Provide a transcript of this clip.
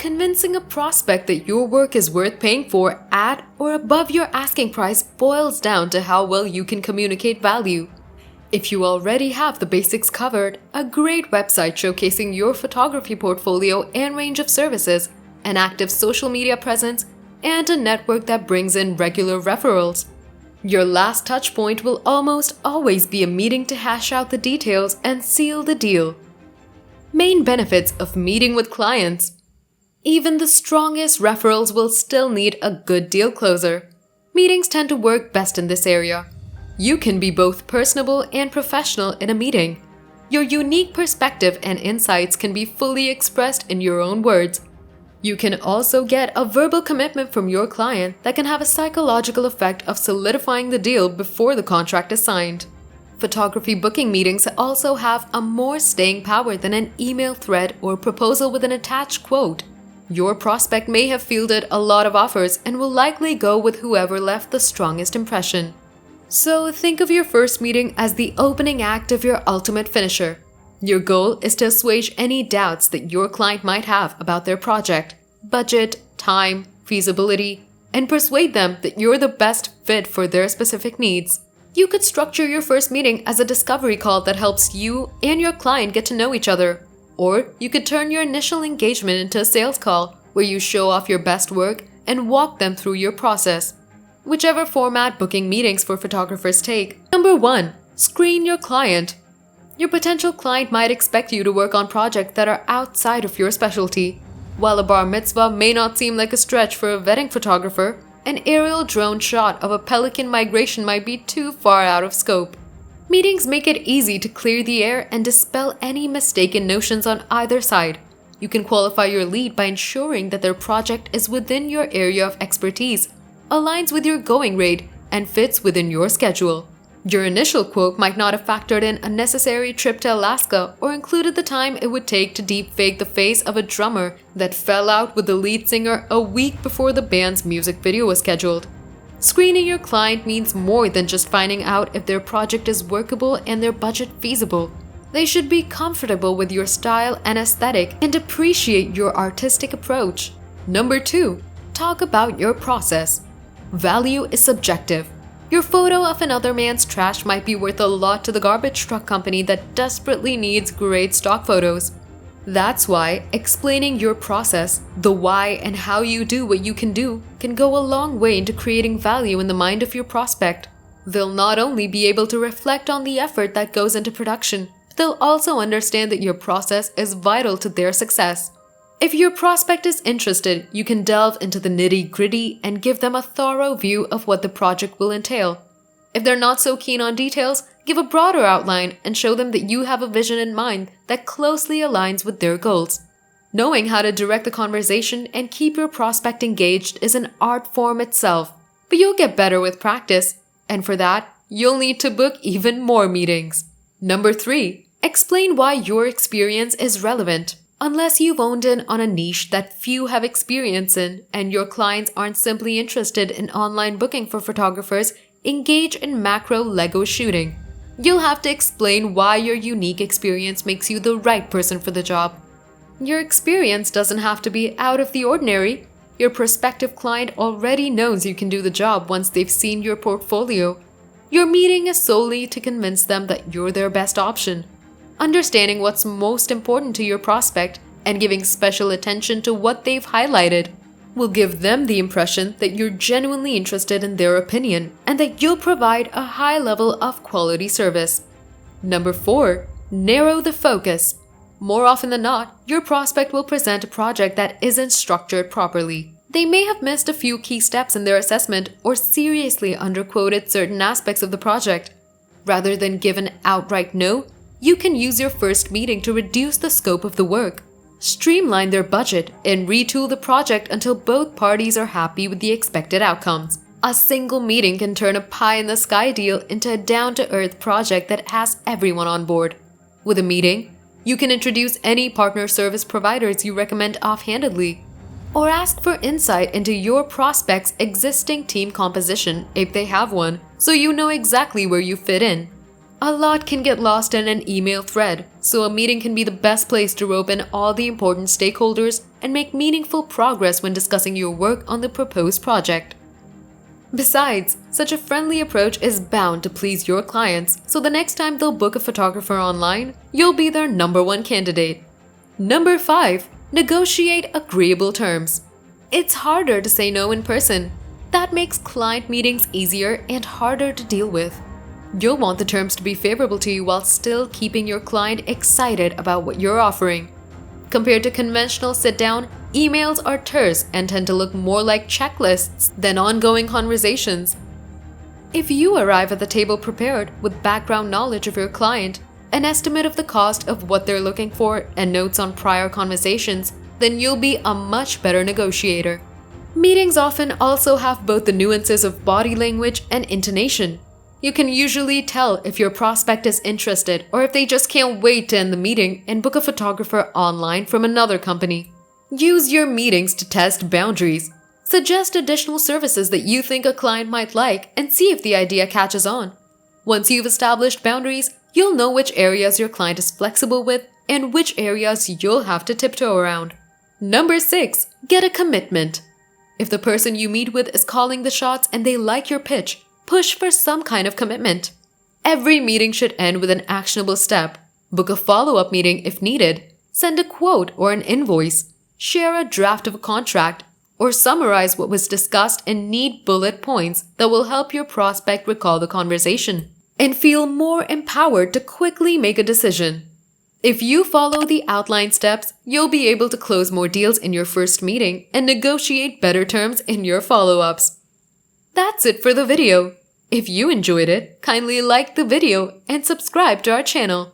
Convincing a prospect that your work is worth paying for at or above your asking price boils down to how well you can communicate value. If you already have the basics covered, a great website showcasing your photography portfolio and range of services, an active social media presence, and a network that brings in regular referrals. Your last touch point will almost always be a meeting to hash out the details and seal the deal. Main benefits of meeting with clients. Even the strongest referrals will still need a good deal closer. Meetings tend to work best in this area. You can be both personable and professional in a meeting. Your unique perspective and insights can be fully expressed in your own words. You can also get a verbal commitment from your client that can have a psychological effect of solidifying the deal before the contract is signed. Photography booking meetings also have a more staying power than an email thread or proposal with an attached quote. Your prospect may have fielded a lot of offers and will likely go with whoever left the strongest impression. So think of your first meeting as the opening act of your ultimate finisher. Your goal is to assuage any doubts that your client might have about their project, budget, time, feasibility, and persuade them that you're the best fit for their specific needs. You could structure your first meeting as a discovery call that helps you and your client get to know each other. Or you could turn your initial engagement into a sales call where you show off your best work and walk them through your process. Whichever format booking meetings for photographers take. Number 1. Screen your client. Your potential client might expect you to work on projects that are outside of your specialty. While a bar mitzvah may not seem like a stretch for a wedding photographer, an aerial drone shot of a pelican migration might be too far out of scope. Meetings make it easy to clear the air and dispel any mistaken notions on either side. You can qualify your lead by ensuring that their project is within your area of expertise, aligns with your going rate, and fits within your schedule. Your initial quote might not have factored in a necessary trip to Alaska or included the time it would take to deepfake the face of a drummer that fell out with the lead singer a week before the band's music video was scheduled. Screening your client means more than just finding out if their project is workable and their budget feasible. They should be comfortable with your style and aesthetic and appreciate your artistic approach. Number 2. Talk about your process. Value is subjective. Your photo of another man's trash might be worth a lot to the garbage truck company that desperately needs great stock photos. That's why explaining your process, the why and how you do what you can go a long way into creating value in the mind of your prospect. They'll not only be able to reflect on the effort that goes into production, but they'll also understand that your process is vital to their success. If your prospect is interested, you can delve into the nitty-gritty and give them a thorough view of what the project will entail. If they're not so keen on details, give a broader outline and show them that you have a vision in mind that closely aligns with their goals. Knowing how to direct the conversation and keep your prospect engaged is an art form itself, but you'll get better with practice, and for that, you'll need to book even more meetings. Number 3. Explain why your experience is relevant. Unless you've honed in on a niche that few have experience in and your clients aren't simply interested in online booking for photographers, engage in macro Lego shooting. You'll have to explain why your unique experience makes you the right person for the job. Your experience doesn't have to be out of the ordinary. Your prospective client already knows you can do the job once they've seen your portfolio. Your meeting is solely to convince them that you're their best option. Understanding what's most important to your prospect and giving special attention to what they've highlighted will give them the impression that you're genuinely interested in their opinion and that you'll provide a high level of quality service. Number 4. Narrow the focus. More often than not, your prospect will present a project that isn't structured properly. They may have missed a few key steps in their assessment or seriously underquoted certain aspects of the project. Rather than give an outright no, you can use your first meeting to reduce the scope of the work, streamline their budget, and retool the project until both parties are happy with the expected outcomes. A single meeting can turn a pie-in-the-sky deal into a down-to-earth project that has everyone on board. With a meeting, you can introduce any partner service providers you recommend offhandedly, or ask for insight into your prospect's existing team composition if they have one, so you know exactly where you fit in. A lot can get lost in an email thread, so a meeting can be the best place to rope in all the important stakeholders and make meaningful progress when discussing your work on the proposed project. Besides, such a friendly approach is bound to please your clients, so the next time they'll book a photographer online, you'll be their #1 candidate. Number 5. Negotiate agreeable terms. It's harder to say no in person. That makes client meetings easier and harder to deal with. You'll want the terms to be favorable to you while still keeping your client excited about what you're offering. Compared to conventional sit-down, emails are terse and tend to look more like checklists than ongoing conversations. If you arrive at the table prepared with background knowledge of your client, an estimate of the cost of what they're looking for, and notes on prior conversations, then you'll be a much better negotiator. Meetings often also have both the nuances of body language and intonation. You can usually tell if your prospect is interested or if they just can't wait to end the meeting and book a photographer online from another company. Use your meetings to test boundaries. Suggest additional services that you think a client might like and see if the idea catches on. Once you've established boundaries, you'll know which areas your client is flexible with and which areas you'll have to tiptoe around. Number 6. Get a commitment. If the person you meet with is calling the shots and they like your pitch, push for some kind of commitment. Every meeting should end with an actionable step. Book a follow-up meeting if needed. Send a quote or an invoice. Share a draft of a contract, or summarize what was discussed in neat bullet points that will help your prospect recall the conversation and feel more empowered to quickly make a decision. If you follow the outlined steps, you'll be able to close more deals in your first meeting and negotiate better terms in your follow-ups. That's it for the video. If you enjoyed it, kindly like the video and subscribe to our channel.